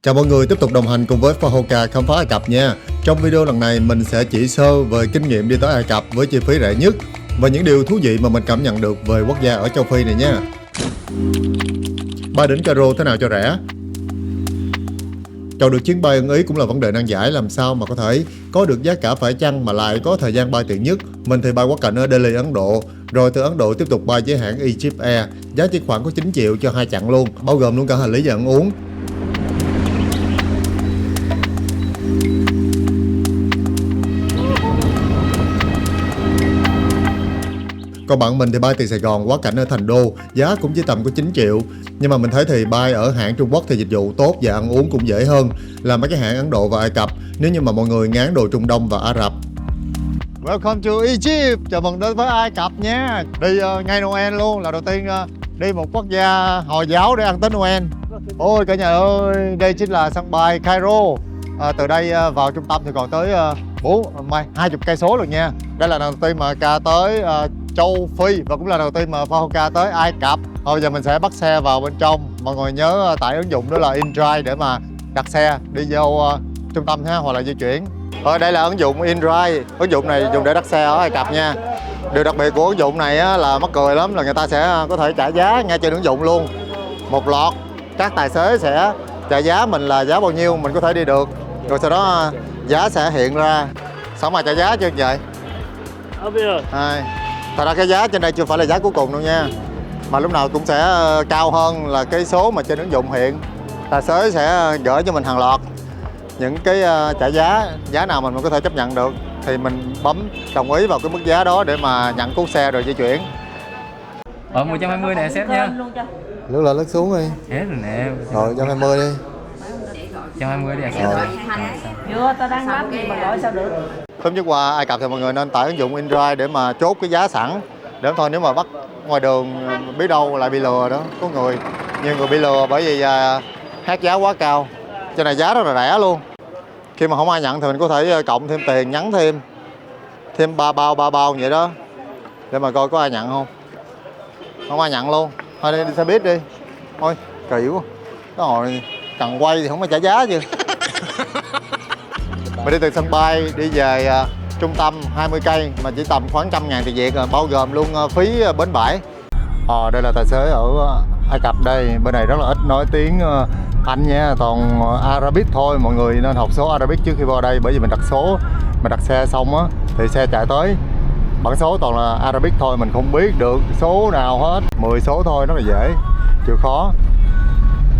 Chào mọi người, tiếp tục đồng hành cùng với Fahoka khám phá Ai Cập nha. Trong video lần này mình sẽ chỉ sơ về kinh nghiệm đi tới Ai Cập với chi phí rẻ nhất và những điều thú vị mà mình cảm nhận được về quốc gia ở châu Phi này nha. Bay đến Cairo thế nào cho rẻ? Chọn được chuyến bay ưng ý cũng là vấn đề nan giải, làm sao mà có thể có được giá cả phải chăng mà lại có thời gian bay tiện nhất. Mình thì bay quá cảnh ở Delhi, Ấn Độ, rồi từ Ấn Độ tiếp tục bay với hãng Egypt Air, giá chỉ khoảng có 9 triệu cho 2 chặng luôn, bao gồm luôn cả hành lý và ăn uống. Còn bạn mình thì bay từ Sài Gòn quá cảnh ở Thành Đô, giá cũng chỉ tầm có 9 triệu. Nhưng mà mình thấy thì bay ở hãng Trung Quốc thì dịch vụ tốt và ăn uống cũng dễ hơn là mấy cái hãng Ấn Độ và Ai Cập, nếu như mà mọi người ngán đồ Trung Đông và Ả Rập. Welcome to Egypt, chào mừng đến với Ai Cập nha. Đi ngay Noel luôn, là đầu tiên đi một quốc gia Hồi giáo để ăn Tết Noel. Ôi cả nhà ơi, đây chính là sân bay Cairo. Từ đây vào trung tâm thì còn tới 20 cây số luôn nha. Đây là lần đầu tiên mà ca tới châu Phi và cũng là đầu tiên mà Fahoka tới Ai Cập. Bây giờ mình sẽ bắt xe vào bên trong. Mọi người nhớ tải ứng dụng đó là InDrive để mà đặt xe đi vô trung tâm ha, hoặc là di chuyển. Đây là ứng dụng InDrive. Ứng dụng này dùng để đặt xe ở Ai Cập nha. Điều đặc biệt của ứng dụng này là mắc cười lắm, là người ta sẽ có thể trả giá ngay trên ứng dụng luôn. Một loạt các tài xế sẽ trả giá mình là giá bao nhiêu mình có thể đi được, rồi sau đó giá sẽ hiện ra. Sao mà trả giá chưa vậy? Thật ra cái giá trên đây chưa phải là giá cuối cùng đâu nha, mà lúc nào cũng sẽ cao hơn là cái số mà trên ứng dụng hiện. Tài xế sẽ gửi cho mình hàng loạt những cái trả giá nào mình có thể chấp nhận được thì mình bấm đồng ý vào cái mức giá đó để mà nhận cuốc xe rồi di chuyển. 120 nè sếp nha. Lướt lên lướt xuống đi. Hết rồi nè. Rồi 120 đi. 120 đi sếp. Chưa, tao đang lắp gì mà gọi sao được. Sớm nhất qua Ai Cập thì mọi người nên tải ứng dụng InDrive để mà chốt cái giá sẵn. Để thôi nếu mà bắt ngoài đường biết đâu lại bị lừa đó. Có nhiều người bị lừa bởi vì hát giá quá cao. Cho này giá rất là rẻ luôn. Khi mà không ai nhận thì mình có thể cộng thêm tiền, nhắn thêm 3 bao vậy đó, để mà coi có ai nhận không. Không ai nhận luôn. Thôi đi xe buýt đi. Thôi kỳ quá. Cái hồi cần quay thì không phải trả giá chứ. Mình đi từ sân bay đi về trung tâm 20 cây mà chỉ tầm khoảng 100.000 tiền Việt, bao gồm luôn phí bến bãi. Đây là tài xế ở Ai Cập đây. Bên này rất là ít nói tiếng Anh nha, toàn Arabic thôi. Mọi người nên học số Arabic trước khi vào đây, bởi vì mình đặt xe xong á thì xe chạy tới bản số toàn là Arabic thôi, mình không biết được số nào hết. 10 số thôi, rất là dễ, chịu khó.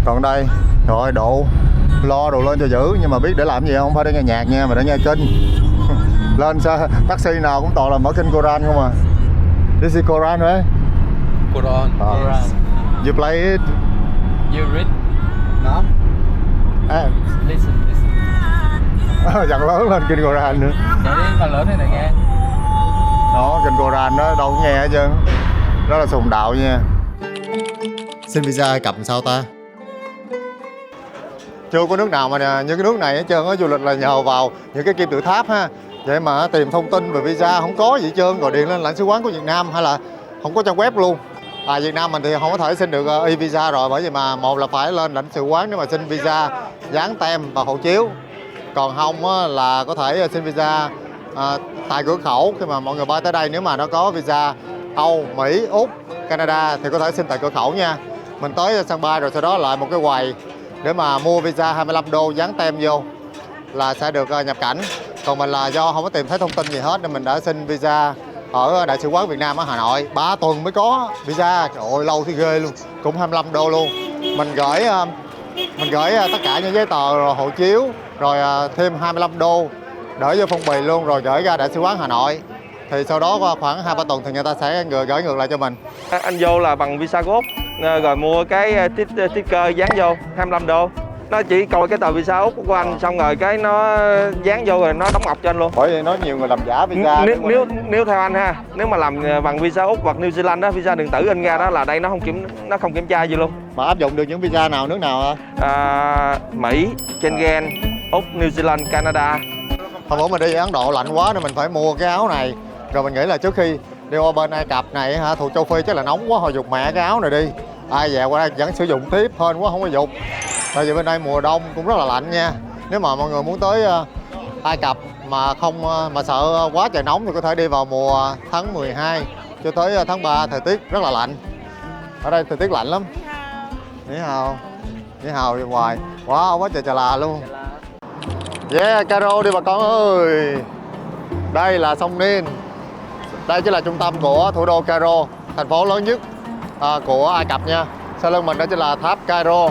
Còn đây rồi lo đồ lên cho dữ, nhưng mà biết để làm gì không, phải để nghe nhạc nha, mà để nghe kinh. Lên sao taxi nào cũng toàn là mở kinh Koran không à. This is Koran right? Quran. You play it? You read? No. Listen. Dần lớn lên kinh Koran nữa. Vậy đi, còn lớn thế này nghe. Đó, kinh Koran đó đâu có nghe hết trơn. Đó là sùng đạo nha. Xin visa Ai Cập sao ta? Chưa có nước nào mà những cái nước này hết trơn á. Du lịch là nhờ vào những cái kim tự tháp ha. Vậy mà tìm thông tin về visa không có gì hết trơn. Gọi điện lên lãnh sứ quán của Việt Nam hay là không có trang web luôn. Việt Nam mình thì không có thể xin được e-visa rồi, bởi vì mà một là phải lên lãnh sự quán để mà xin visa, dán tem và hộ chiếu. Còn không là có thể xin visa tại cửa khẩu. Khi mà mọi người bay tới đây, nếu mà nó có visa Âu, Mỹ, Úc, Canada thì có thể xin tại cửa khẩu nha. Mình tới sân bay rồi sau đó lại một cái quầy để mà mua visa 25 đô, dán tem vô là sẽ được nhập cảnh. Còn mình là do không có tìm thấy thông tin gì hết nên mình đã xin visa ở Đại sứ quán Việt Nam ở Hà Nội. 3 tuần mới có visa, trời ơi lâu thì ghê luôn, cũng 25 đô luôn. Mình gửi tất cả những giấy tờ rồi hộ chiếu, rồi thêm 25 đô đỡ vô phong bì luôn, rồi gửi ra Đại sứ quán Hà Nội. Thì sau đó qua khoảng 2-3 tuần thì người ta sẽ gửi ngược lại cho mình. Anh vô là bằng visa của Úc, rồi mua cái sticker dán vô 25 đô. Nó chỉ coi cái tờ visa Úc của anh xong rồi cái nó dán vô rồi nó đóng ngọc cho anh luôn. Bởi vì nói nhiều người làm giả visa. Nếu theo anh ha, nếu mà làm bằng visa Úc hoặc New Zealand đó, visa điện tử in ra đó là đây nó không kiểm tra gì luôn. Mà áp dụng được những visa nào, nước nào hả? Mỹ, Schengen, Úc, New Zealand, Canada. Hôm bữa mình đi Ấn Độ lạnh quá nên mình phải mua cái áo này. Rồi mình nghĩ là trước khi đi qua bên Ai Cập này thuộc châu Phi chắc là nóng quá, hồi dục mẹ cái áo này đi. Ai về qua đây vẫn sử dụng tiếp, hên quá không có dục. Tại vì bên đây mùa đông cũng rất là lạnh nha. Nếu mà mọi người muốn tới Ai Cập mà không mà sợ quá trời nóng thì có thể đi vào mùa tháng 12 cho tới tháng 3, thời tiết rất là lạnh. Ở đây thời tiết lạnh lắm. Ni hào. Ni hào đi hoài. Wow, quá trời chà là luôn. Yeah, Cairo đi bà con ơi. Đây là sông Nin. Đây chính là trung tâm của thủ đô Cairo, thành phố lớn nhất của Ai Cập nha. Sau lưng mình đó chính là tháp Cairo.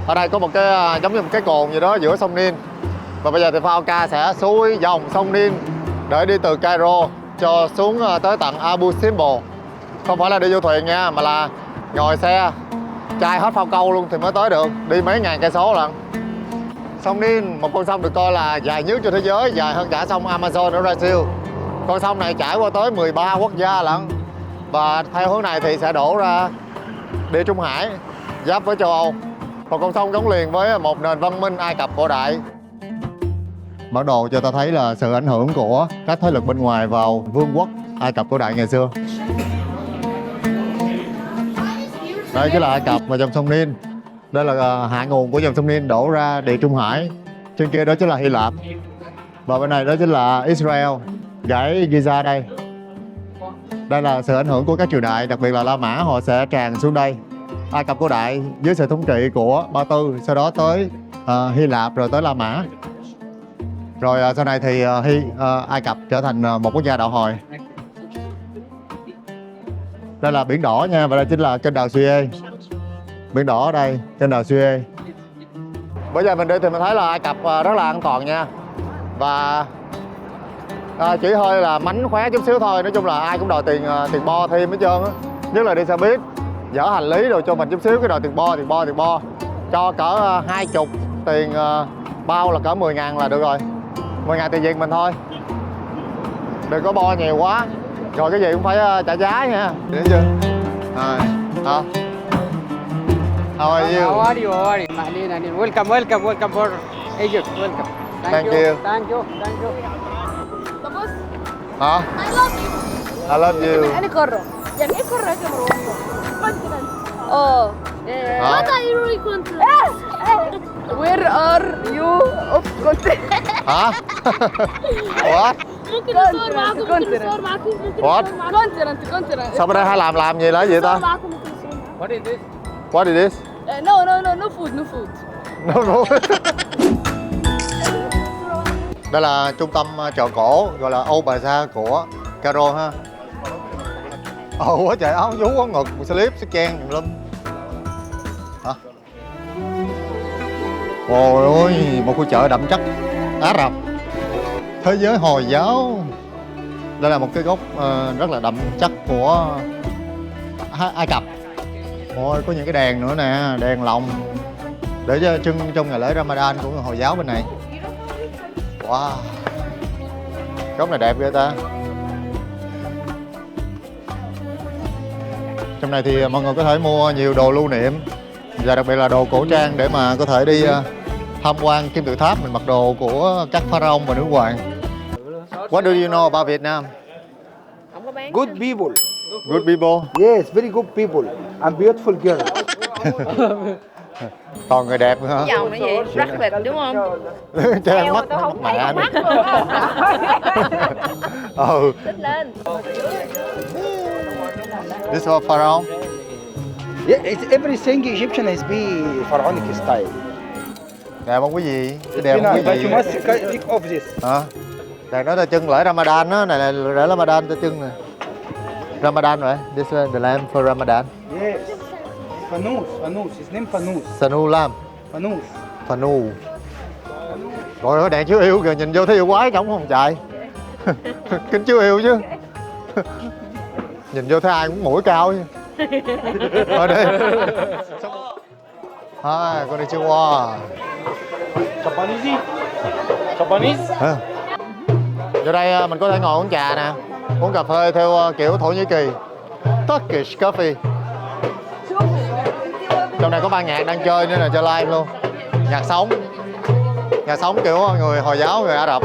Ở đây có một cái giống như một cái cồn gì đó giữa sông Nin. Và bây giờ thì Fauca sẽ xuôi dòng sông Nin để đi từ Cairo cho xuống tới tận Abu Simbel. Không phải là đi vô thuyền nha, mà là ngồi xe chai hết phao câu luôn thì mới tới được. Đi mấy ngàn cây số lận. Sông Nin, một con sông được coi là dài nhất trên thế giới, dài hơn cả sông Amazon ở Brazil. Con sông này trải qua tới 13 quốc gia lận. Và theo hướng này thì sẽ đổ ra Địa Trung Hải, giáp với châu Âu. Một con sông gắn liền với một nền văn minh Ai Cập cổ đại. Bản đồ cho ta thấy là sự ảnh hưởng của các thế lực bên ngoài vào vương quốc Ai Cập cổ đại ngày xưa. Đây chính là Ai Cập và dòng sông Nin. Đây là hạ nguồn của dòng sông Nin đổ ra Địa Trung Hải. Trên kia đó chính là Hy Lạp. Và bên này đó chính là Israel, dãy Giza đây. Đây là sự ảnh hưởng của các triều đại, đặc biệt là La Mã, họ sẽ tràn xuống đây. Ai Cập cổ đại dưới sự thống trị của Ba Tư, sau đó tới Hy Lạp rồi tới La Mã. Rồi sau này thì Ai Cập trở thành một quốc gia đạo hồi. Đây là biển đỏ nha, và đây chính là kênh đào Suez. Biển đỏ ở đây, kênh đào Suez. Bây giờ mình đi thì mình thấy là Ai Cập rất là an toàn nha. Và chỉ hơi là mánh khóe chút xíu thôi. Nói chung là ai cũng đòi tiền bo thêm hết trơn á. Nhất là đi xe buýt, dỡ hành lý rồi cho mình chút xíu cái đòi tiền bo. Cho cỡ 20 tiền bao là cỡ 10.000 là được rồi. 10.000 tiền Việt mình thôi. Đừng có bo nhiều quá. Rồi cái gì cũng phải trả giá nha. Đến chưa? Rồi. Hả? How are you? How are you? How are you? Nahlin. Welcome for Egypt. Welcome. Thank you. Thank you. بص Hả? I love you. I love you. يعني قارة يعني ايه قارة يا مروان؟ continent. اه Hả? What are you continent? Where are you of continent? Hả? What? ممكن نصور معاكم ممكن نصور معاكم What? continent. Sao bên đây hay làm gì là gì ta? نصور معاكم ممكن نصور معاكم. What is this? What is this? No food. No. Đây là trung tâm chợ cổ gọi là Âu Bazaar của Cairo ha. Quá trời áo vú áo ngực, slip, chen tùm lum. Hả? Ôi ôi, một khu chợ đậm chất Ả Rập, thế giới Hồi giáo. Đây là một cái gốc rất là đậm chất của Ai Cập. Ôi, có những cái đèn nữa nè, đèn lồng để trưng trong ngày lễ Ramadan của người Hồi giáo bên này. Wow, góc này đẹp ghê ta. Trong này thì mọi người có thể mua nhiều đồ lưu niệm và đặc biệt là đồ cổ trang để mà có thể đi tham quan kim tự tháp. Mình mặc đồ của các pharaoh và nữ hoàng. What do you know about Vietnam? Good people. Good people. Yes, very good people. And beautiful girl. Toàn người đẹp hả? Dòng nó gì? Rất lịch đúng không? Trang mắt mẹ nữa. Ừ. Thích lên. This is pharaoh. Yeah, it's everything Egyptian has be pharaonic style. Đẹp không quý vị? Cái đẹp không quý But you vị? must take off this. Hả? Đàn đó là chân lễ Ramadan đó, này là lễ Ramadan ta chân nè. Ramadan right? This is the lamb for Ramadan. Yes. Fanus. His name Fanus. Sanu lamb. Fanus. Phanu. Rồi ơi, đèn chiếu yêu kìa, nhìn vô thấy yêu quái chống không chạy. Kính chiếu yêu chứ. Nhìn vô thấy ai cũng mũi cao chứ. Ở đây. Konnichiwa. Japanese? Hả? Vô đây mình có thể ngồi uống trà nè, uống cà phê theo kiểu Thổ Nhĩ Kỳ, Turkish coffee. Trong này có ban nhạc đang chơi nữa nè, chơi live luôn. Nhạc sống kiểu người Hồi giáo, người Ả Rập.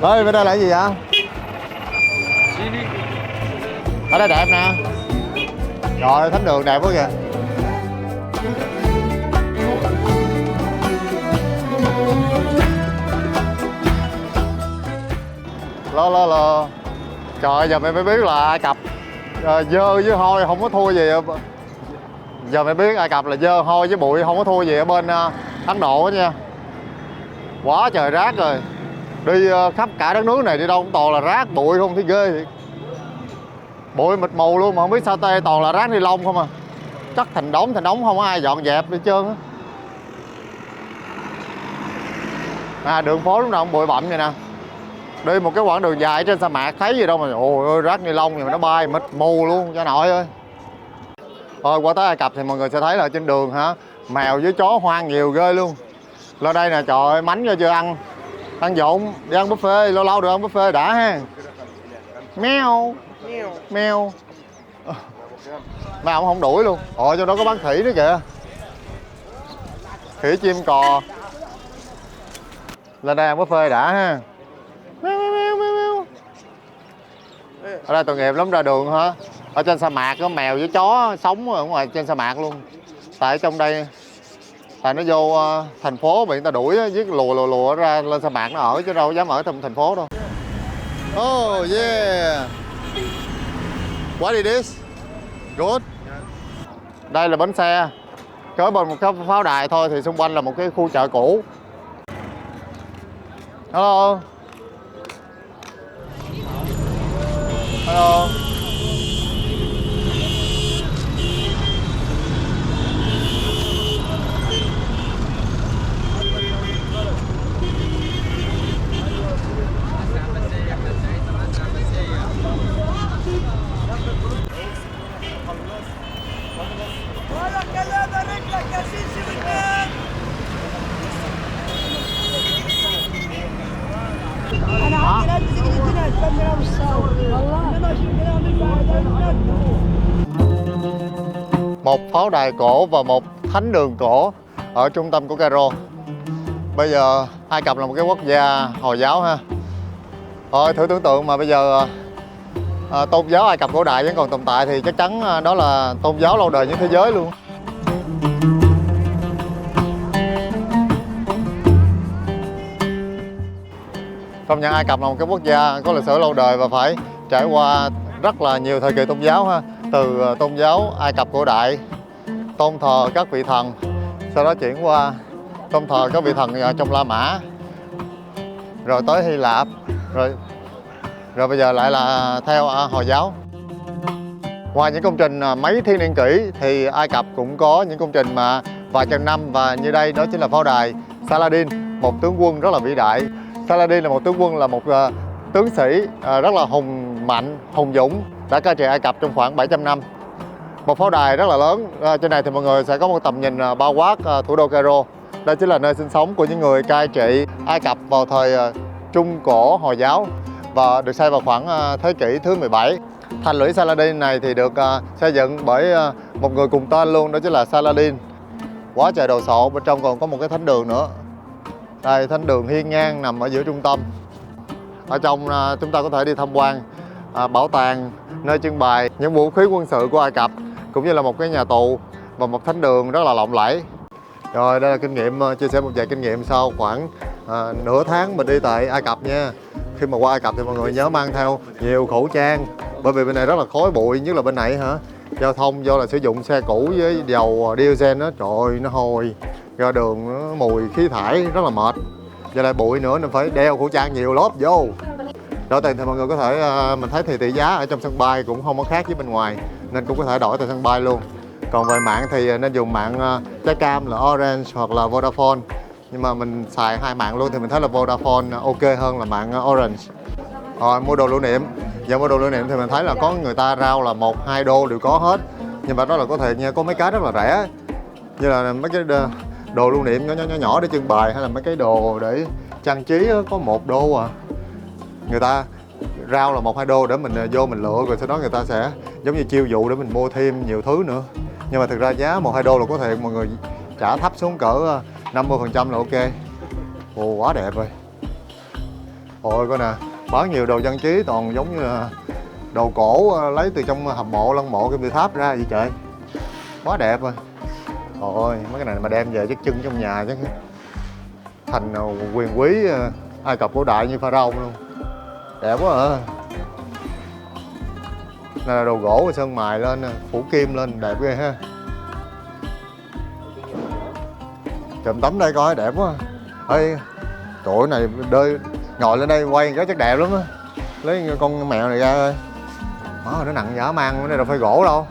Ơi bên đây là cái gì vậy? Ở đây đẹp nè. Rồi thánh đường đẹp quá kìa. Lo. Trời ơi, giờ mày mới biết là Ai Cập dơ với hôi không có thua gì. Giờ mày biết Ai Cập là dơ hôi với bụi không có thua gì ở bên Ấn Độ đó nha. Quá trời rác rồi. Đi khắp cả đất nước này đi đâu cũng toàn là rác bụi không, thấy ghê thiệt. Bụi mịt mù luôn mà không biết sao tê, toàn là rác ni lông không à. Chắc thành đống không có ai dọn dẹp đi trơn á. Đường phố lúc nào cũng bụi bặm vậy nè. Đi một cái quãng đường dài trên sa mạc thấy gì đâu mà ôi ơi, rác ni lông mà nó bay mịt mù luôn cho nội ơi. Thôi qua tới Ai Cập thì mọi người sẽ thấy là trên đường hả, mèo với chó hoang nhiều ghê luôn. Lên đây nè, trời ơi, mánh cho chưa ăn vụng, đi ăn buffet, lâu được ăn buffet đã ha. Mèo mấy ông không đuổi luôn. Ồ, trong đó có bán khỉ nữa kìa, khỉ chim cò. Lên đây ăn buffet đã ha. Ở đây tội nghiệp lắm, ra đường hả, ở trên sa mạc có mèo với chó sống ở ngoài trên sa mạc luôn. Tại trong đây, tại nó vô thành phố bị người ta đuổi giết lùa ra lên sa mạc nó ở chứ đâu dám ở trong thành phố đâu. Oh yeah. What is this? Good. Đây là bến xe. Kế bên một cái pháo đài thôi thì xung quanh là một cái khu chợ cũ. Hello. Hello. انا عندي ناس بتيجي تدينا الكاميرا والصور والله انا بشوف كلام Một pháo đài cổ và một thánh đường cổ ở trung tâm của Cairo. Bây giờ Ai Cập là một cái quốc gia Hồi giáo ha. Thôi thử tưởng tượng mà bây giờ tôn giáo Ai Cập cổ đại vẫn còn tồn tại thì chắc chắn đó là tôn giáo lâu đời nhất thế giới luôn. Công nhận Ai Cập là một cái quốc gia có lịch sử lâu đời và phải trải qua rất là nhiều thời kỳ tôn giáo ha. Từ tôn giáo Ai Cập cổ đại tôn thờ các vị thần, sau đó chuyển qua tôn thờ các vị thần trong La Mã, rồi tới Hy Lạp, rồi bây giờ lại là theo Hồi giáo. Ngoài những công trình mấy thiên niên kỷ thì Ai Cập cũng có những công trình mà vài trăm năm, và như đây đó chính là pháo đài Saladin, một tướng quân rất là vĩ đại. Saladin là một tướng quân, là một tướng sĩ rất là hùng mạnh, hùng dũng, đã cai trị Ai Cập trong khoảng 700 năm. Một pháo đài rất là lớn. Trên này thì mọi người sẽ có một tầm nhìn bao quát thủ đô Cairo. Đây chính là nơi sinh sống của những người cai trị Ai Cập vào thời Trung Cổ Hồi giáo và được xây vào khoảng thế kỷ thứ 17. Thành lũy Saladin này thì được xây dựng bởi một người cùng tên luôn, đó chính là Saladin. Quá trời đồ sộ, bên trong còn có một cái thánh đường nữa. Đây, thánh đường hiên ngang nằm ở giữa trung tâm. Ở trong chúng ta có thể đi tham quan bảo tàng, nơi trưng bày những vũ khí quân sự của Ai Cập, cũng như là một cái nhà tù và một thánh đường rất là lộng lẫy. Rồi đây là kinh nghiệm, chia sẻ một vài kinh nghiệm sau khoảng nửa tháng mình đi tại Ai Cập nha. Khi mà qua Ai Cập thì mọi người nhớ mang theo nhiều khẩu trang, bởi vì bên này rất là khói bụi, nhất là bên này hả, giao thông do là sử dụng xe cũ với dầu diesel đó, trời ơi nó hôi, ra đường nó mùi khí thải rất là mệt. Giờ lại bụi nữa nên phải đeo khẩu trang nhiều lớp vô. Đổi tiền thì mọi người có thể, mình thấy thì tỷ giá ở trong sân bay cũng không có khác với bên ngoài, nên cũng có thể đổi từ sân bay luôn. Còn về mạng thì nên dùng mạng trái cam là Orange hoặc là Vodafone. Nhưng mà mình xài hai mạng luôn thì mình thấy là Vodafone ok hơn là mạng Orange. Rồi mua đồ lưu niệm. Giờ mua đồ lưu niệm thì mình thấy là có người ta rao là 1-2 đô đều có hết. Nhưng mà đó là có thiệt nha, có mấy cái rất là rẻ. Như là mấy cái đồ lưu niệm nhỏ để trưng bày, hay là mấy cái đồ để trang trí có 1 đô à. Người ta rao là 1-2 đô để mình vô mình lựa, rồi sau đó người ta sẽ giống như chiêu dụ để mình mua thêm nhiều thứ nữa. Nhưng mà thực ra giá 1-2 đô là có thiệt, mọi người trả thấp xuống cỡ 50% là ok. Ồ, quá đẹp rồi. Ôi coi nè, bán nhiều đồ trang trí toàn giống như là đồ cổ lấy từ trong hầm mộ, lăng mộ Kim Tự Tháp ra vậy trời. Quá đẹp rồi. Ôi mấy cái này mà đem về chắc trưng trong nhà chắc thành quyền quý Ai Cập cổ đại như pharaoh luôn. Đẹp quá à. Này là đồ gỗ sơn mài lên, phủ kim lên đẹp ghê ha. Chụm tấm đây coi đẹp quá. Ê, trời này ngồi lên đây quay cái chắc đẹp lắm á. Lấy con mèo này ra ơi. Nó nặng dã man, cái này đâu phải gỗ đâu.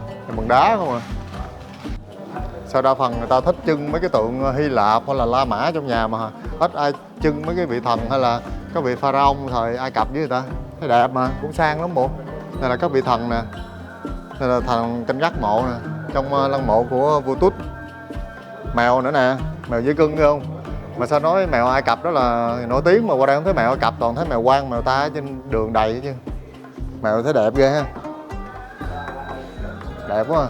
Này bằng đá không à. Sao đa phần người ta thích trưng mấy cái tượng Hy Lạp hay là La Mã trong nhà mà ít ai trưng mấy cái vị thần hay là các vị pharaoh thời Ai Cập với người ta. Thấy đẹp mà, cũng sang lắm bộ. Đây là các vị thần nè. Đây là thần canh gác mộ nè, trong lăng mộ của vua Tut. Mèo nữa nè, mèo dây cưng thấy không? Mà sao nói mèo Ai Cập đó là nổi tiếng mà qua đây không thấy mèo Ai Cập, toàn thấy mèo quang, mèo ta trên đường đầy chứ. Mèo thấy đẹp ghê ha. Đẹp quá à.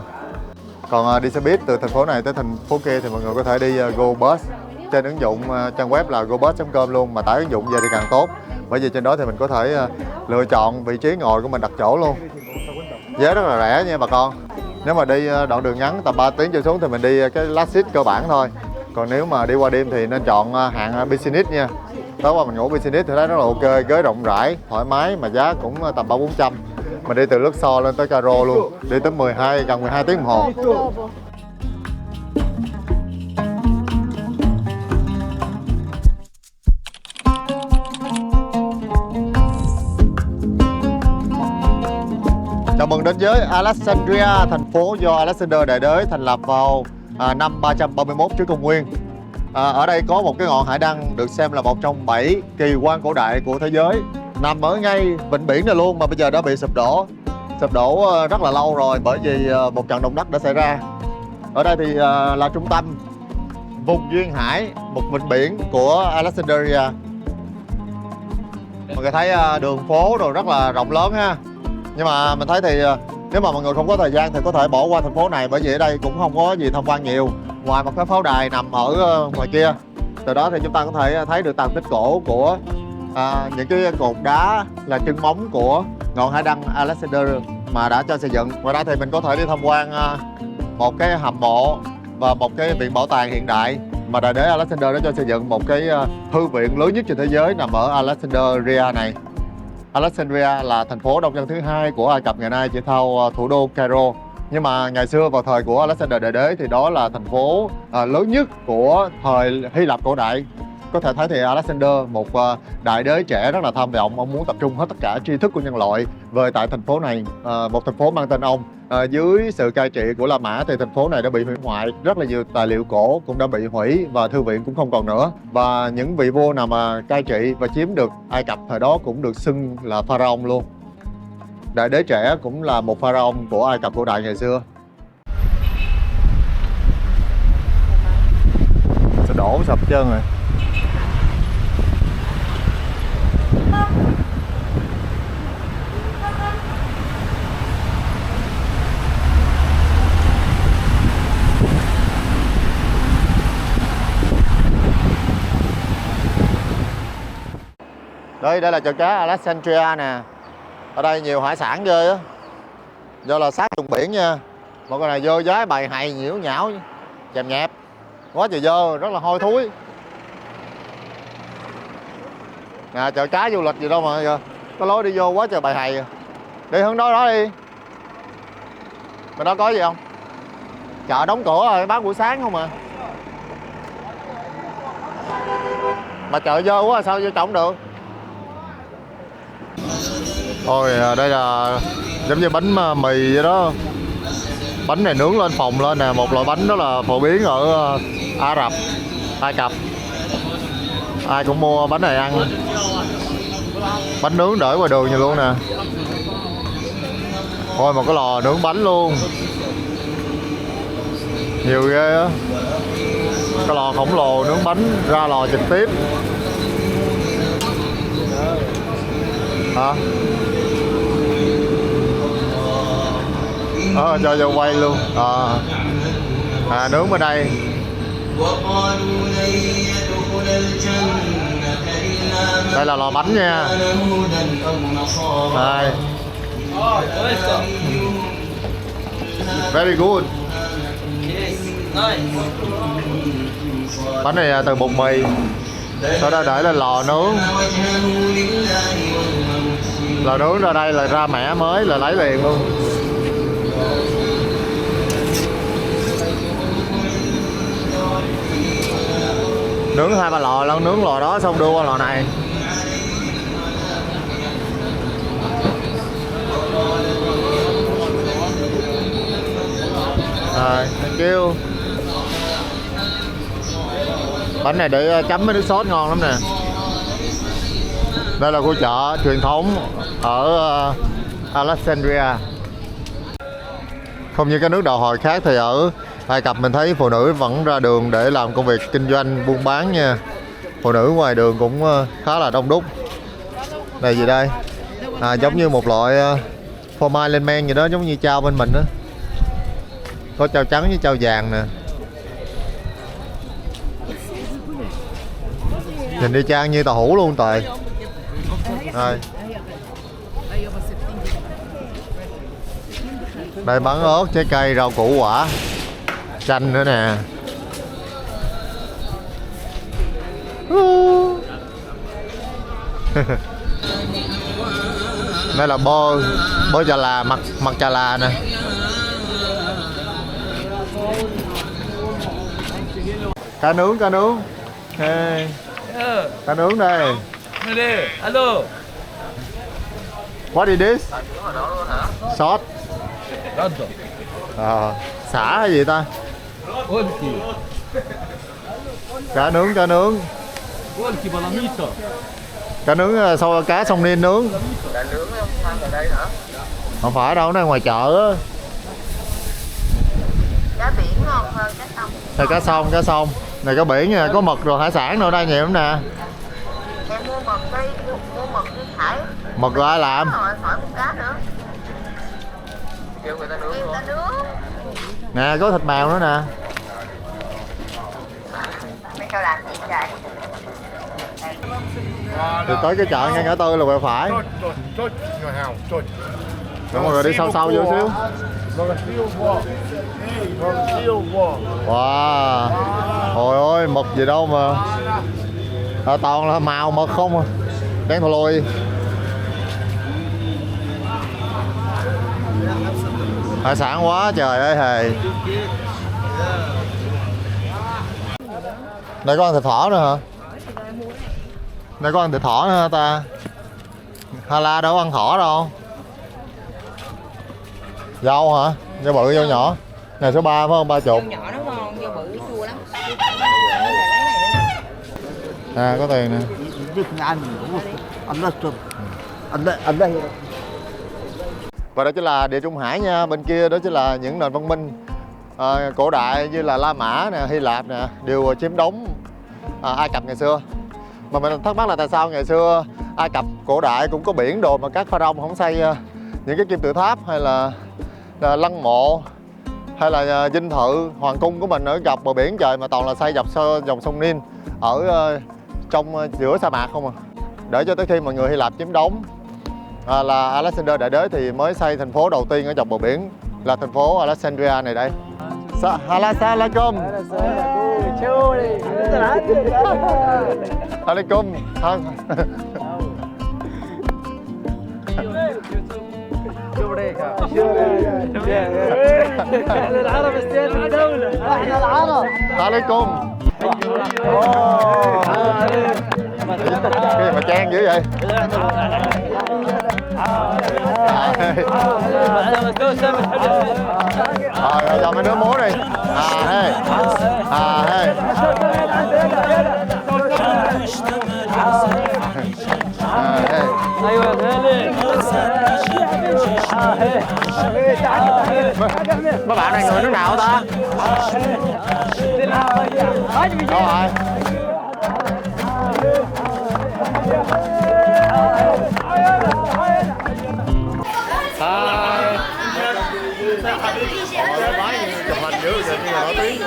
Còn đi xe buýt từ thành phố này tới thành phố kia thì mọi người có thể đi GoBus trên ứng dụng trang web là gobus.com luôn, mà tải ứng dụng về thì càng tốt. Bởi vì trên đó thì mình có thể lựa chọn vị trí ngồi của mình đặt chỗ luôn. Giá rất là rẻ nha bà con. Nếu mà đi đoạn đường ngắn tầm 3 tiếng trở xuống thì mình đi cái last seat cơ bản thôi. Còn nếu mà đi qua đêm thì nên chọn hạng business nha. Tối qua mình ngủ business thì thấy rất là ok, ghế rộng rãi, thoải mái mà giá cũng tầm 300-400. Mình đi từ Luxor lên tới Cairo luôn, đi tới gần 12 tiếng đồng hồ. Chào mừng đến với Alexandria, thành phố do Alexander Đại Đế thành lập vào năm 331 trước công nguyên. Ở đây có một cái ngọn hải đăng được xem là một trong 7 kỳ quan cổ đại của thế giới, nằm ở ngay vịnh biển này luôn, mà bây giờ đã bị sụp đổ rất là lâu rồi bởi vì một trận động đất đã xảy ra. Ở đây thì là trung tâm vùng duyên hải, một vịnh biển của Alexandria. Mọi người thấy đường phố rồi rất là rộng lớn ha. Nhưng mà mình thấy thì nếu mà mọi người không có thời gian thì có thể bỏ qua thành phố này, bởi vì ở đây cũng không có gì tham quan nhiều ngoài một cái pháo đài nằm ở ngoài kia. Từ đó thì chúng ta có thể thấy được tàn tích cổ của những cái cột đá là chân móng của ngọn hải đăng Alexander mà đã cho xây dựng. Ngoài ra thì mình có thể đi tham quan một cái hầm mộ và một cái viện bảo tàng hiện đại mà đại đế Alexander đã cho xây dựng, một cái thư viện lớn nhất trên thế giới nằm ở Alexandria này. Alexandria là thành phố đông dân thứ 2 của Ai Cập ngày nay, chỉ sau thủ đô Cairo. Nhưng mà ngày xưa vào thời của Alexander Đại Đế thì đó là thành phố lớn nhất của thời Hy Lạp cổ đại. Có thể thấy thì Alexander, một đại đế trẻ rất là tham vọng, ông muốn tập trung hết tất cả tri thức của nhân loại về tại thành phố này, một thành phố mang tên ông. Dưới sự cai trị của La Mã thì thành phố này đã bị hủy hoại, rất là nhiều tài liệu cổ cũng đã bị hủy và thư viện cũng không còn nữa. Và những vị vua nào mà cai trị và chiếm được Ai Cập thời đó cũng được xưng là pharaoh luôn. Đại đế trẻ cũng là một pharaoh của Ai Cập cổ đại ngày xưa. Sẽ đổ sập trơn rồi. Đây là chợ cá Alexandria nè. Ở đây nhiều hải sản ghê á. Do là sát vùng biển nha. Một con này vô giái bày hày nhiễu nhão, chèm nhẹp. Quá trời dơ, rất là hôi thối. Nè, chợ cá du lịch gì đâu mà giờ có lối đi vô quá trời bày hày. Đi hướng đó đi. Bên đó có gì không? Chợ đóng cửa rồi, bán buổi sáng không à. Mà chợ dơ quá sao vô trọng được. Ôi, đây là giống như bánh mì vậy đó. Bánh này nướng lên phồng lên nè, một loại bánh đó là phổ biến ở Ả Rập, Ai Cập. Ai cũng mua bánh này ăn. Bánh nướng để ngoài đường như luôn nè. Ôi, một cái lò nướng bánh luôn. Nhiều ghê á. Cái lò khổng lồ nướng bánh ra lò trực tiếp. Hả? Cho vô quay luôn. Nướng bên đây. Đây là lò bánh nha. Đây. Very good. Bánh này từ bột mì, sau đó để lên lò nướng. Lò nướng ra đây là ra mẻ mới là lấy liền luôn. Nướng 2-3 lò lần, nướng lò đó xong đưa qua lò này. Rồi, thank you. Bánh này để chấm với nước sốt ngon lắm nè. Đây là khu chợ truyền thống ở Alexandria. Không như các nước đòi hỏi khác thì ở Ai Cập mình thấy phụ nữ vẫn ra đường để làm công việc kinh doanh buôn bán nha. Phụ nữ ngoài đường cũng khá là đông đúc. Này gì đây? Giống như một loại phô mai lên men gì đó, giống như chao bên mình đó. Có chao trắng với chao vàng nè. Nhìn đi trang như tàu hũ luôn Tài. Đây. Đây bán ớt, trái cây, rau củ quả, chanh nữa nè. Đây là bơ chà là, mặt chà là nè. Cá nướng. Hey. Cá nướng đây. Hello. What is this? Sốt. Xả hay gì ta? Cá nướng. Cá nướng sau cá sông Nin nướng. Không phải đâu, nó ngoài chợ á. Cá biển ngon hơn cá sông. Này cá sông. Này cá biển nha, có mực rồi hải sản đâu đây nhiều lắm nè. Em mua mực đi thải. Mực rồi ai làm? Rồi khỏi một cá nữa. Kêu người ta nướng Người ta nướng. Nè có thịt mèo nữa nè. Mày sao làm gì vậy? Thì tới cái chợ ngay ngã tư là quẹo phải. Đúng rồi, đi sâu vô xíu. Wow. Trời ơi, mực gì đâu mà toàn là màu mực không à. Đen thò lùi. Hải sản quá trời ơi hề. Đây có ăn thịt thỏ nữa hả? Đây có ăn thịt thỏ nữa hả ta? Hà La đâu có ăn thỏ đâu. Dâu hả? Dâu bự dâu nhỏ. Này số 3 phải không? 30. Dâu nhỏ nó ngon, dâu bự chua lắm. À có tiền nè. Và đó chính là Địa Trung Hải nha. Bên kia đó chính là những nền văn minh cổ đại như là La Mã nè, Hy Lạp nè, đều chiếm đóng Ai Cập ngày xưa. Mà mình thắc mắc là tại sao ngày xưa Ai Cập cổ đại cũng có biển đồ mà các pharaoh không xây những cái kim tự tháp hay là lăng mộ hay là dinh thự hoàng cung của mình ở dọc bờ biển trời, mà toàn là xây dọc dòng sông Nin ở trong giữa sa mạc không à. Để cho tới khi mà người Hy Lạp chiếm đóng là Alexander Đại Đế thì mới xây thành phố đầu tiên ở dọc bờ biển là thành phố Alexandria này đây. Assalamualaikum. Alaikum. العرب استيادوا الدولة احنا العرب Alaikum. Cái mà trang dữ vậy? Rồi cho mấy đứa múa đi. Hey. Hey. ايوه غالي. Mấy bạn này người nước nào ta? Đâu rồi? Chụp hình dữ vậy nhưng mà nổi tiếng.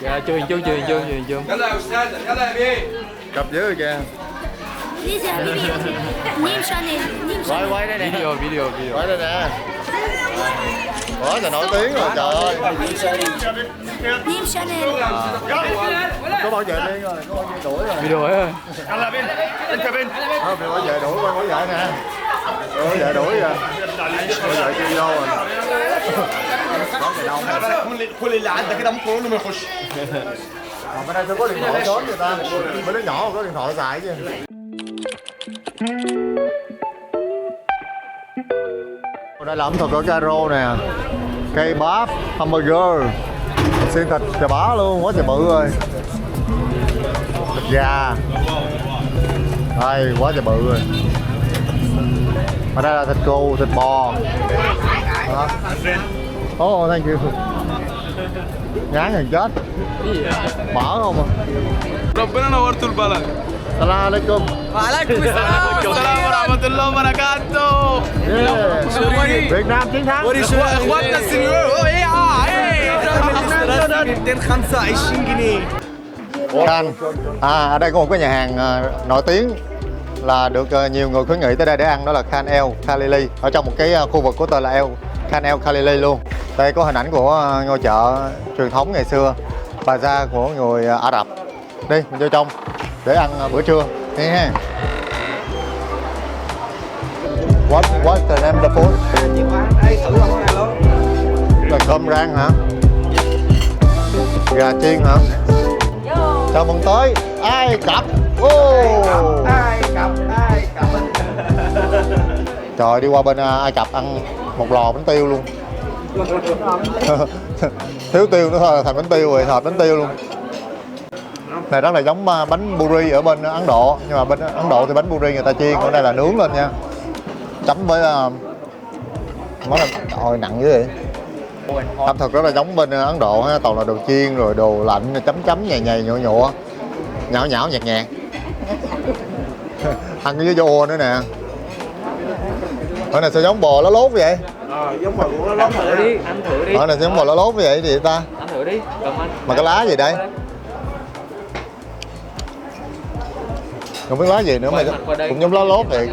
Dạ, chưa hình chung. Cặp dưới rồi kìa. Quay đây nè. Video. Quay đây nè. Quá trời nổi tiếng rồi trời ơi. Có bảo vệ đi rồi, có bảo vệ đuổi rồi. Video ấy. Không, bảo vệ đuổi, bảo vệ nè. Bảo vệ đuổi rồi. Bảo vệ chưa vô rồi. كل اللي عندك كده ممكن اقول له ما يخش. Bên đây sao có điện thoại sớm người ta. Bên đứa nhỏ có điện thoại xài chứ. Đây là ẩm thực ở Cairo nè. Cây bắp, hamburger, xiên thịt chà bá luôn, quá trời bự rồi. Thịt gà. Đây, quá trời bự rồi. Ở đây là thịt cừu, thịt bò. Oh, thank you. Ngán gần chết. Mở không à? ربنا نورتوا البلد. Salam alaikum. وعليكم السلام ورحمة الله وبركاته. Việt Nam chiến thắng. اخواتنا السنيور ايه 225 جنيه. Khan. Ở đây có một cái nhà hàng nổi tiếng là được nhiều người khuyến nghị tới đây để ăn, đó là Khan El Khalili, ở trong một cái khu vực của tên là Khan El Khalili luôn. Đây có hình ảnh của ngôi chợ truyền thống ngày xưa, bazaar của người Ả Rập. Đi mình vô trong để ăn bữa trưa nghe ha. What's the name of the food? Là cơm rang hả? Gà chiên hả? Chào mừng tới Ai Cập. Ai Cập. Trời, đi qua bên Ai Cập ăn một lò bánh tiêu luôn. Thiếu tiêu nữa thôi là thành bánh tiêu rồi, thọt bánh tiêu luôn. Này rất là giống bánh buri ở bên Ấn Độ, nhưng mà bên Ấn Độ thì bánh buri người ta chiên, ở đây là nướng lên nha. Chấm với món này, ôi nặng dữ vậy. Ẩm thực rất là giống bên Ấn Độ ha, toàn là đồ chiên rồi đồ lạnh chấm nhầy nhụa, nhão nhạt. Ăn với vô nữa nè. Ở này sao giống bò lá lốt vậy? Giống bò của nó Thử đi, ăn thử đi. Ở này giống bò lá lốt vậy gì ta? Ăn thử đi, cầm ăn. Mà cái lá gì đây? Không biết lá gì nữa mà cũng giống lá lốt vậy.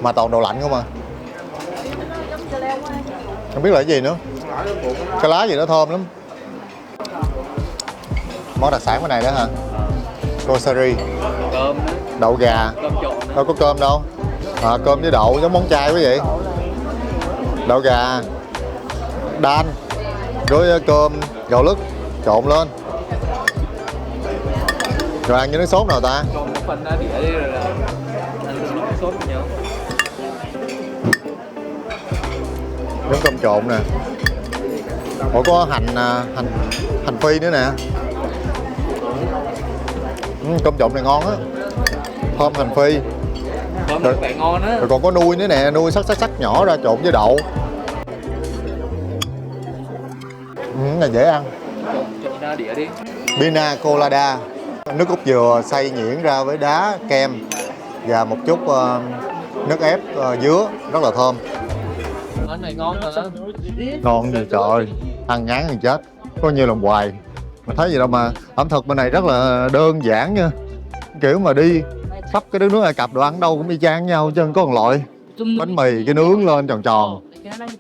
Mà toàn đồ lạnh không à. Không biết là cái gì nữa. Cái lá gì nó thơm lắm. Món đặc sản bên này đó hả? Kosari, Cơm, đậu gà. cơm trộn. Đâu có cơm đâu. Cơm với đậu giống món chay quý vị. Đậu gà, đan, với cơm, gạo lứt trộn lên. Rồi ăn với nước sốt nào ta? Trộn một phần ra đĩa đi rồi là ăn cùng nước sốt với nhau. Giống cơm trộn nè. Ủa có hành phi nữa nè. Cơm trộn này ngon á. Thơm hành phi. Cơm nó phải ngon á. Rồi còn có nuôi nữa nè, nuôi sắc nhỏ ra trộn với đậu. Là dễ ăn. Trộn ra đĩa đi. Pina colada, nước cốt dừa xay nhuyễn ra với đá, kem và một chút nước ép dứa, rất là thơm. Món này ngon hả? Ngon gì trời ơi, ăn ngán thì chết, có nhiều lần hoài. Mà thấy gì đâu mà ẩm thực bên này rất là đơn giản nha. Kiểu mà đi khắp cái đất nước Ai Cập đồ ăn đâu cũng y chang nhau, chứ không có một loại. Bánh mì cái nướng lên tròn tròn,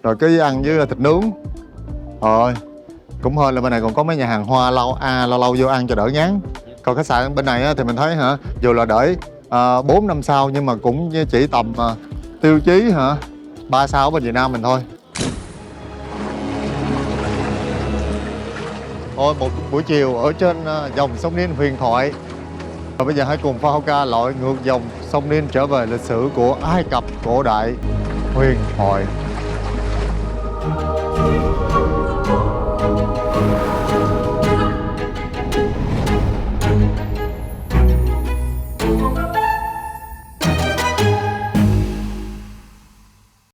rồi cái ăn với thịt nướng. Rồi cũng hơn là bên này còn có mấy nhà hàng hoa lâu vô ăn cho đỡ ngán. Còn khách sạn bên này thì mình thấy hả, dù là đợi 4 năm sao nhưng mà cũng chỉ tầm tiêu chí 3 sao ở bên Việt Nam mình thôi. Ôi, một buổi chiều ở trên dòng sông Nin huyền thoại. Và bây giờ hãy cùng Fahoka lội ngược dòng sông Nin trở về lịch sử của Ai Cập cổ đại huyền thoại.